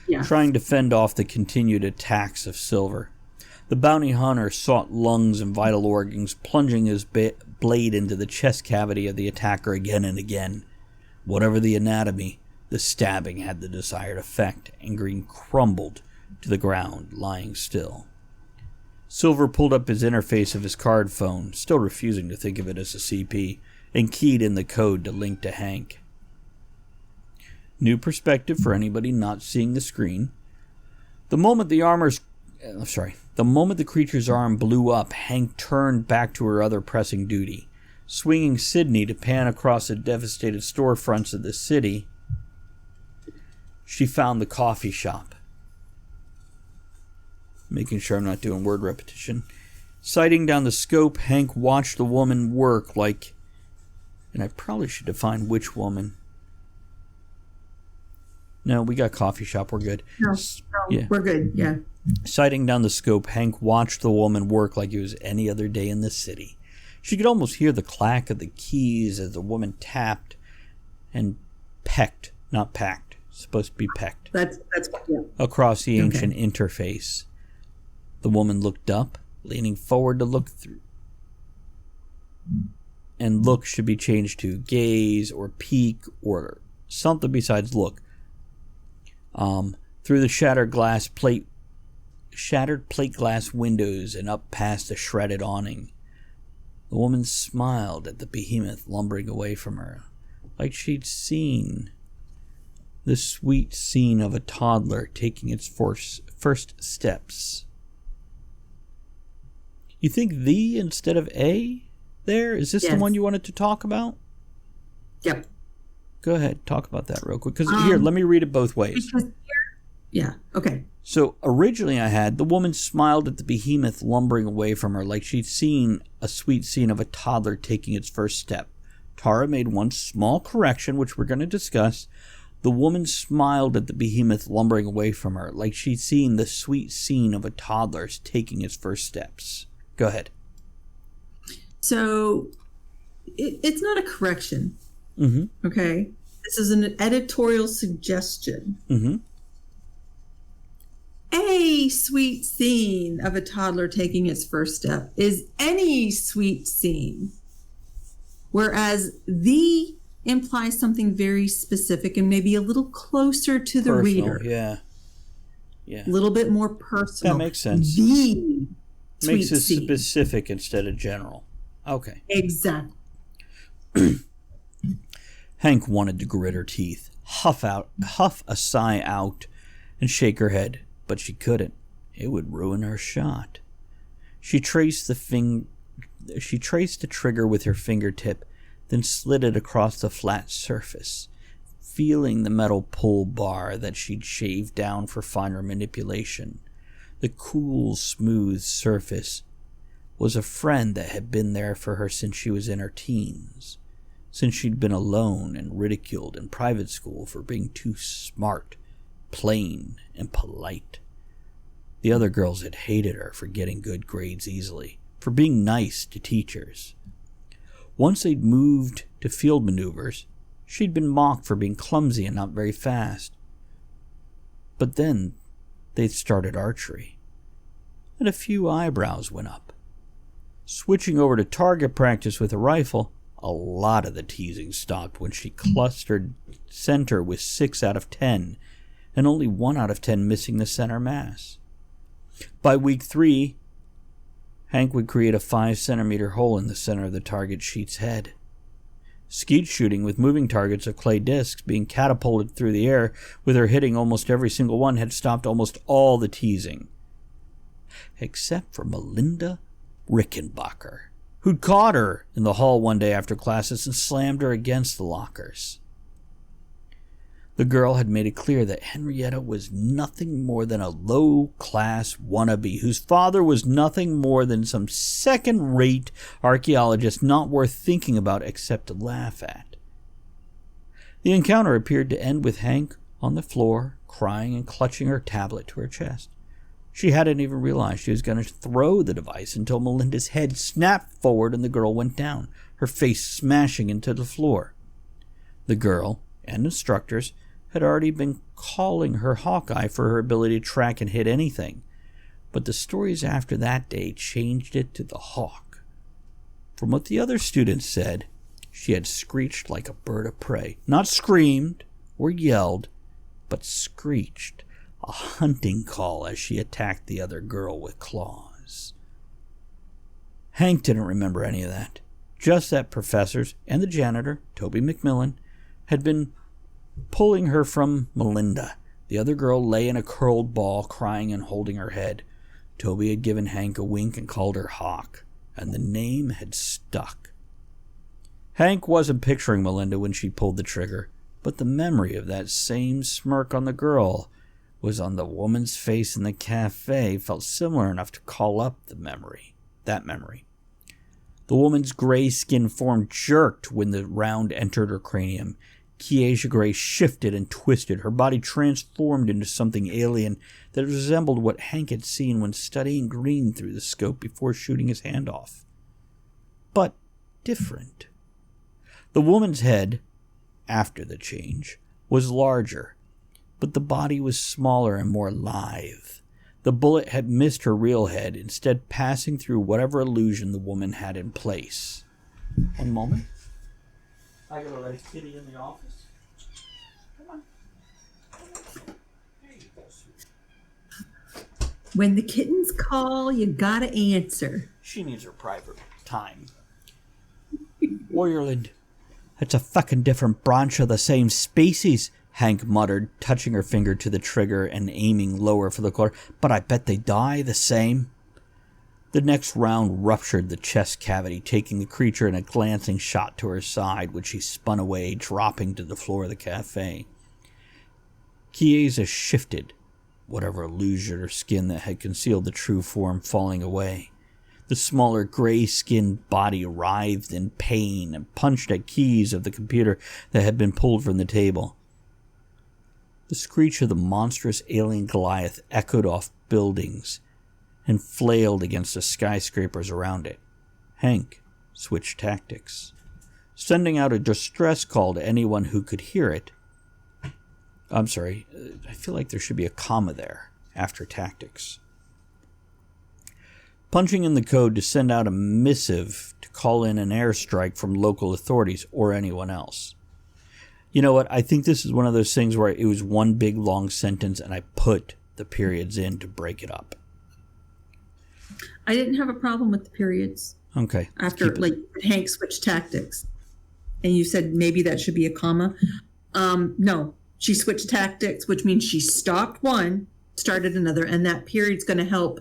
yeah. Trying to fend off the continued attacks of Silver. The bounty hunter sought lungs and vital organs, plunging his blade into the chest cavity of the attacker again and again. Whatever the anatomy, the stabbing had the desired effect, and Green crumbled to the ground, lying still. Silver pulled up his interface of his card phone, still refusing to think of it as a CP, and keyed in the code to link to Hank. New perspective for anybody not seeing the screen. The moment the creature's arm blew up, Hank turned back to her other pressing duty. Swinging Sydney to pan across the devastated storefronts of the city, she found the coffee shop. Making sure I'm not doing word repetition. Sighting down the scope, Hank watched the woman work like... And I probably should define which woman. No, we got coffee shop. We're good. No, yeah. We're good. Yeah. Sighting down the scope, Hank watched the woman work like it was any other day in the city. She could almost hear the clack of the keys as the woman tapped and pecked, not packed. Supposed to be pecked. That's yeah. Across the ancient interface. The woman looked up, leaning forward to look through. And look should be changed to gaze or peek or something besides look. Through the shattered plate glass windows and up past the shredded awning. The woman smiled at the behemoth lumbering away from her, like she'd seen the sweet scene of a toddler taking its first steps. You think the instead of a there? Is this the one you wanted to talk about? Yep. Go ahead, talk about that real quick. Because here, let me read it both ways. Yeah, okay. So originally I had, the woman smiled at the behemoth lumbering away from her like she'd seen a sweet scene of a toddler taking its first step. Tara made one small correction, which we're going to discuss. The woman smiled at the behemoth lumbering away from her like she'd seen the sweet scene of a toddler taking its first steps. Go ahead. So it's not a correction. Mm-hmm. Okay? This is an editorial suggestion. Mm-hmm. A sweet scene of a toddler taking its first step is any sweet scene. Whereas the implies something very specific and maybe a little closer to the reader. Yeah. A little bit more personal. That makes sense. The sweet makes it scene. specific instead of general. Okay. Exactly. Hank wanted to grit her teeth, huff a sigh out, and shake her head, but she couldn't. It would ruin her shot. She traced the trigger with her fingertip, then slid it across the flat surface, feeling the metal pull bar that she'd shaved down for finer manipulation. The cool, smooth surface was a friend that had been there for her since she was in her teens, since she'd been alone and ridiculed in private school for being too smart, plain, and polite. The other girls had hated her for getting good grades easily, for being nice to teachers. Once they'd moved to field maneuvers, she'd been mocked for being clumsy and not very fast. But then they'd started archery, and a few eyebrows went up. Switching over to target practice with a rifle, a lot of the teasing stopped when she clustered center with 6 out of 10, and only 1 out of 10 missing the center mass. By week 3, Hank would create a 5-centimeter hole in the center of the target sheet's head. Skeet shooting with moving targets of clay discs being catapulted through the air, with her hitting almost every single one, had stopped almost all the teasing. Except for Melinda Rickenbacker, who'd caught her in the hall one day after classes and slammed her against the lockers. The girl had made it clear that Henrietta was nothing more than a low-class wannabe whose father was nothing more than some second-rate archaeologist not worth thinking about except to laugh at. The encounter appeared to end with Hank on the floor, crying and clutching her tablet to her chest. She hadn't even realized she was going to throw the device until Melinda's head snapped forward and the girl went down, her face smashing into the floor. The girl and instructors had already been calling her Hawkeye for her ability to track and hit anything, but the stories after that day changed it to the Hawk. From what the other students said, she had screeched like a bird of prey. Not screamed or yelled, but screeched, a hunting call as she attacked the other girl with claws. Hank didn't remember any of that, just that professors and the janitor, Toby McMillan, had been pulling her from Melinda. The other girl lay in a curled ball, crying and holding her head. Toby had given Hank a wink and called her Hawk, and the name had stuck. Hank wasn't picturing Melinda when she pulled the trigger, but the memory of that same smirk on the girl was on the woman's face in the cafe felt similar enough to call up that memory. The woman's gray-skinned form jerked when the round entered her cranium. Keisha Gray shifted and twisted, her body transformed into something alien that resembled what Hank had seen when studying green through the scope before shooting his hand off. But different. The woman's head, after the change, was larger, but the body was smaller and more lithe. The bullet had missed her real head, instead passing through whatever illusion the woman had in place. One moment. I gotta let a kitty in the office. Come on. There you go, sweetie. When the kittens call, you gotta answer. She needs her private time. Warriorland. It's a fucking different branch of the same species, Hank muttered, touching her finger to the trigger and aiming lower for the core. But I bet they die the same. The next round ruptured the chest cavity, taking the creature in a glancing shot to her side, which she spun away, dropping to the floor of the cafe. Chiesa shifted, whatever illusion or skin that had concealed the true form falling away. The smaller gray-skinned body writhed in pain and punched at keys of the computer that had been pulled from the table. The screech of the monstrous alien Goliath echoed off buildings and flailed against the skyscrapers around it. Hank switched tactics, sending out a distress call to anyone who could hear it. I'm sorry, I feel like there should be a comma there after tactics. Punching in the code to send out a missive to call in an airstrike from local authorities or anyone else. You know what? I think this is one of those things where it was one big long sentence and I put the periods in to break it up. I didn't have a problem with the periods. Okay. After, like, Hank switched tactics. And you said maybe that should be a comma. No, she switched tactics, which means she stopped one, started another, and that period's going to help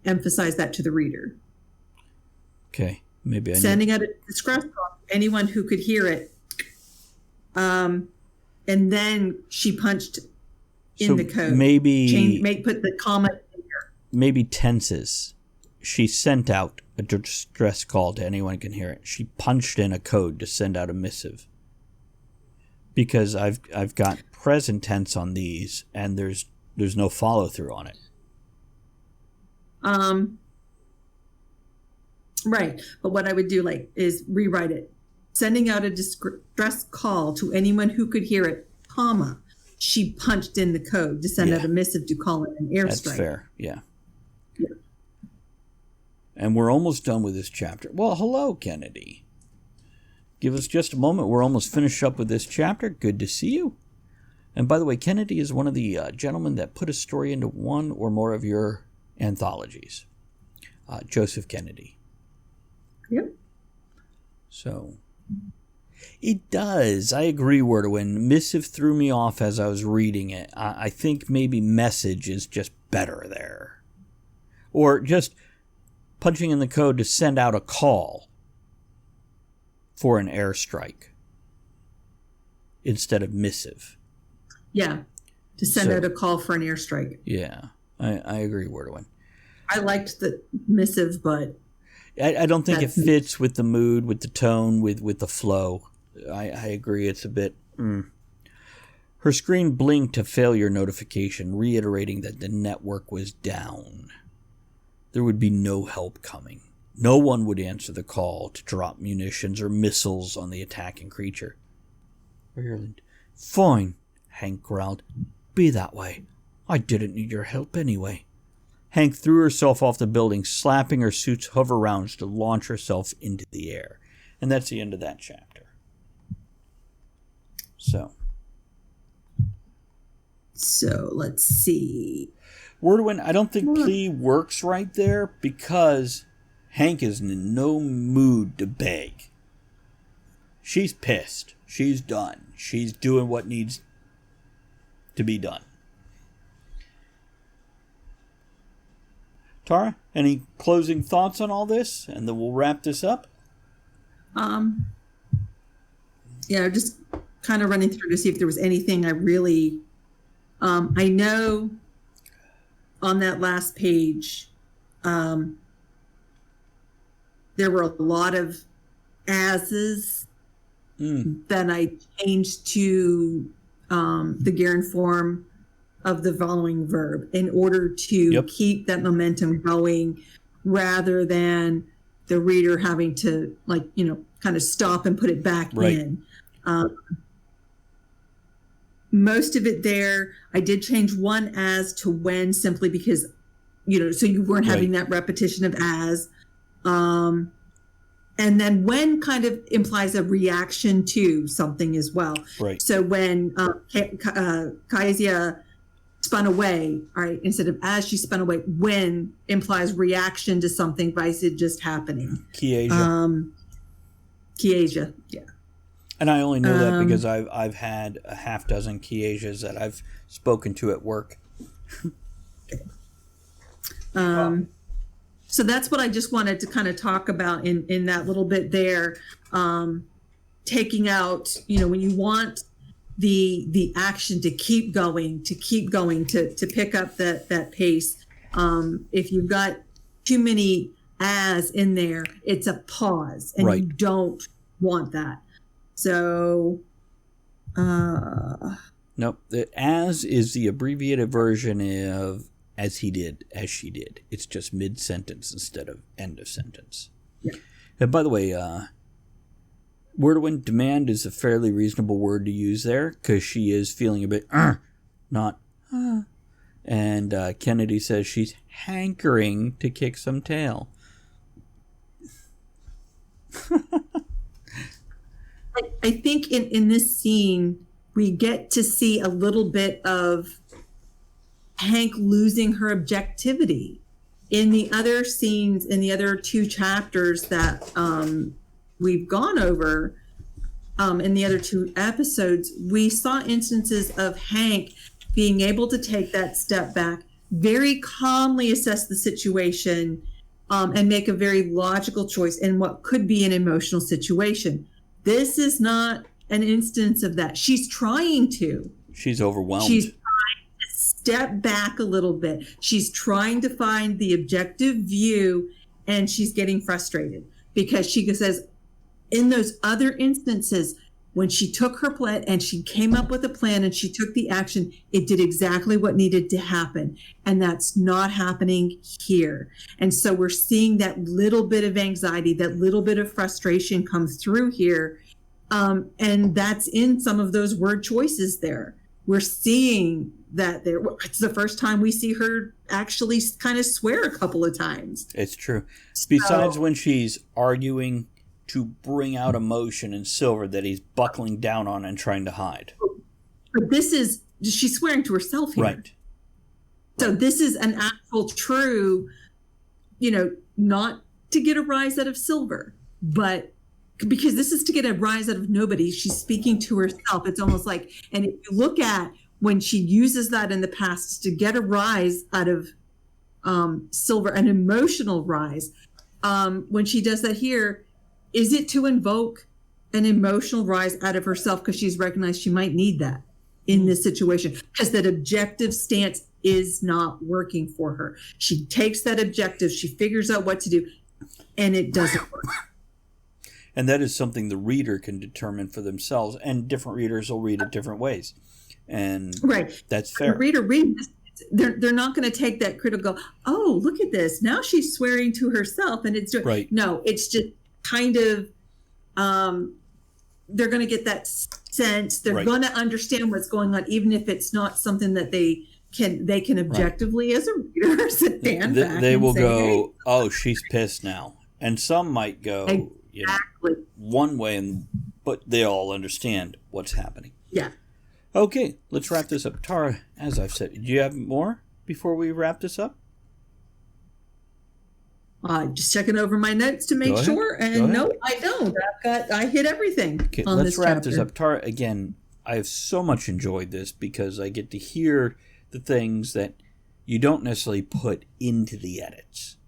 emphasize that to the reader. Okay. Maybe sending out a distress call to anyone who could hear it. And then she punched in the code. Maybe put the comma in here. Maybe tenses. She sent out a distress call to anyone who can hear it. She punched in a code to send out a missive. Because I've got present tense on these, and there's no follow through on it. Right. But what I would do is rewrite it. Sending out a distress call to anyone who could hear it, comma. She punched in the code to send out a missive to call in an airstrike. That's fair. Yeah. And we're almost done with this chapter. Well, hello, Kennedy. Give us just a moment. We're almost finished up with this chapter. Good to see you. And by the way, Kennedy is one of the gentlemen that put a story into one or more of your anthologies. Joseph Kennedy. Yep. So, it does. I agree, Wordwin. Missive threw me off as I was reading it. I think maybe message is just better there. Or just punching in the code to send out a call for an airstrike instead of missive. Yeah, to send out a call for an airstrike. Yeah, I agree, Wordwin. I liked the missive, but I don't think it fits with the mood, with the tone, with the flow. I agree. It's a bit. Her screen blinked a failure notification, reiterating that the network was down. There would be no help coming. No one would answer the call to drop munitions or missiles on the attacking creature. Ireland. Fine, Hank growled. Be that way. I didn't need your help anyway. Hank threw herself off the building, slapping her suit's hover rounds to launch herself into the air. And that's the end of that chapter. So let's see. Wordwin, I don't think plea works right there because Hank is in no mood to beg. She's pissed. She's done. She's doing what needs to be done. Tara, any closing thoughts on all this? And then we'll wrap this up. Yeah, just kind of running through to see if there was anything I really... I know on that last page, there were a lot of as's that I changed to the gerund form of the following verb in order to keep that momentum going rather than the reader having to kind of stop and put it back in. Most of it there, I did change one as to when simply because, so you weren't having that repetition of as. And then when kind of implies a reaction to something as well. Right. So when Kaisia spun away, all right, instead of as she spun away, when implies reaction to something by it just happening. Kiesia. Kiesia, yeah. And I only know that because I've had a half dozen Kiesias that I've spoken to at work. So that's what I just wanted to kind of talk about in that little bit there. Taking out, when you want the action to keep going, to pick up that pace. If you've got too many as in there, it's a pause, and you don't want that. So, nope. The as is the abbreviated version of as he did, as she did. It's just mid-sentence instead of end of sentence. Yeah. And by the way, Wordwin, demand is a fairly reasonable word to use there because she is feeling a bit, not, And Kennedy says she's hankering to kick some tail. I think in this scene, we get to see a little bit of Hank losing her objectivity. In the other scenes, in the other two chapters that we've gone over, in the other two episodes, we saw instances of Hank being able to take that step back, very calmly assess the situation, and make a very logical choice in what could be an emotional situation. This is not an instance of that. She's trying to. She's overwhelmed. She's trying to step back a little bit. She's trying to find the objective view, and she's getting frustrated because she says in those other instances, when she took her plan and she came up with a plan and she took the action, it did exactly what needed to happen. And that's not happening here. And so we're seeing that little bit of anxiety, that little bit of frustration come through here. And that's in some of those word choices there. We're seeing that there. It's the first time we see her actually kind of swear a couple of times. It's true. Besides when she's arguing to bring out emotion in Silver that he's buckling down on and trying to hide. But she's swearing to herself here. Right. So this is an actual true, not to get a rise out of Silver, but because this is to get a rise out of nobody. She's speaking to herself. It's almost like, and if you look at when she uses that in the past to get a rise out of Silver, an emotional rise, when she does that here, is it to invoke an emotional rise out of herself because she's recognized she might need that in this situation because that objective stance is not working for her. She takes that objective, she figures out what to do, and it doesn't work. And that is something the reader can determine for themselves, and different readers will read it different ways. And right. that's fair. The reader reading this, they're not going to take that critical, oh, look at this. Now she's swearing to herself and it's doing, right. No, it's just kind of, they're going to get that sense. They're right. going to understand what's going on, even if it's not something that they can objectively right. as a reader sit down back they and will say, go, hey. oh, she's pissed now. And some might go exactly. One way, but they all understand what's happening. Yeah. Okay, let's wrap this up. Tara, as I've said, do you have more before we wrap this up? Just checking over my notes to make sure. And no, I don't. I hit everything. Okay, let's wrap this up. Tara, again, I have so much enjoyed this because I get to hear the things that you don't necessarily put into the edits.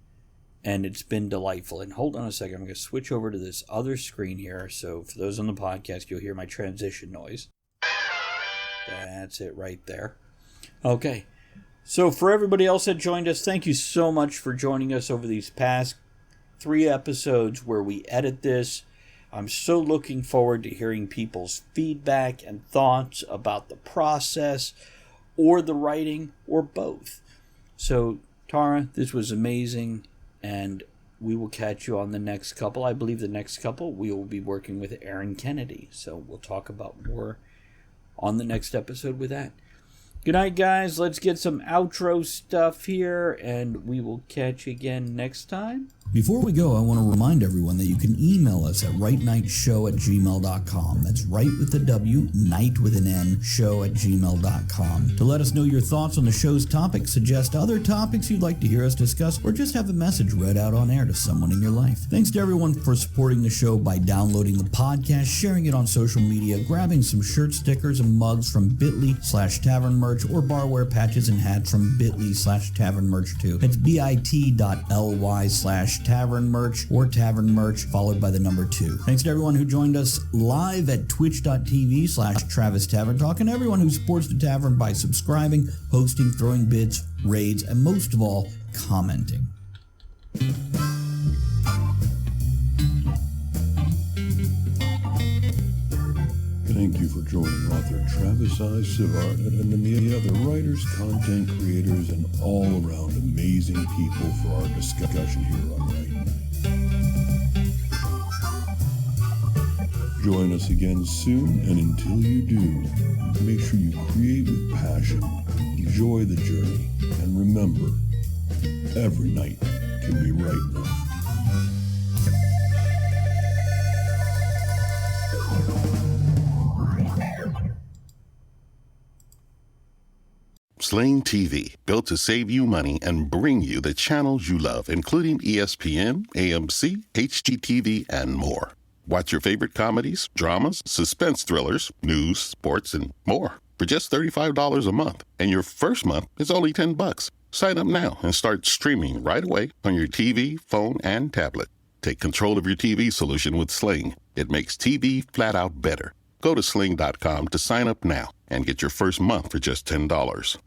And it's been delightful. And hold on a second, I'm going to switch over to this other screen here. So for those on the podcast, you'll hear my transition noise. That's it right there. Okay. So for everybody else that joined us, thank you so much for joining us over these past 3 episodes where we edit this. I'm so looking forward to hearing people's feedback and thoughts about the process or the writing or both. So Tara, this was amazing, and we will catch you on the next couple. I believe the next couple we will be working with Aaron Kennedy. So we'll talk about more on the next episode with that. Good night, guys. Let's get some outro stuff here, and we will catch you again next time. Before we go, I want to remind everyone that you can email us at writenightshow@gmail.com. That's right with the W, night with an N, show@gmail.com. To let us know your thoughts on the show's topic, suggest other topics you'd like to hear us discuss, or just have a message read out on air to someone in your life. Thanks to everyone for supporting the show by downloading the podcast, sharing it on social media, grabbing some shirt stickers and mugs from bit.ly/tavern merch, or barware patches and hats from bit.ly/tavern merch too. It's bit.ly/tavern merch or tavern merch followed by the number 2. Thanks to everyone who joined us live at twitch.tv/Travis Tavern Talk, and everyone who supports the tavern by subscribing, hosting, throwing bits, raids, and most of all, commenting. Thank you for joining author Travis Sivart and the other writers, content creators, and all-around amazing people for our discussion here on Write Night. Join us again soon, and until you do, make sure you create with passion, enjoy the journey, and remember, every night can be right night. Sling TV, built to save you money and bring you the channels you love, including ESPN, AMC, HGTV, and more. Watch your favorite comedies, dramas, suspense thrillers, news, sports, and more for just $35 a month. And your first month is only $10. Sign up now and start streaming right away on your TV, phone, and tablet. Take control of your TV solution with Sling. It makes TV flat out better. Go to sling.com to sign up now and get your first month for just $10.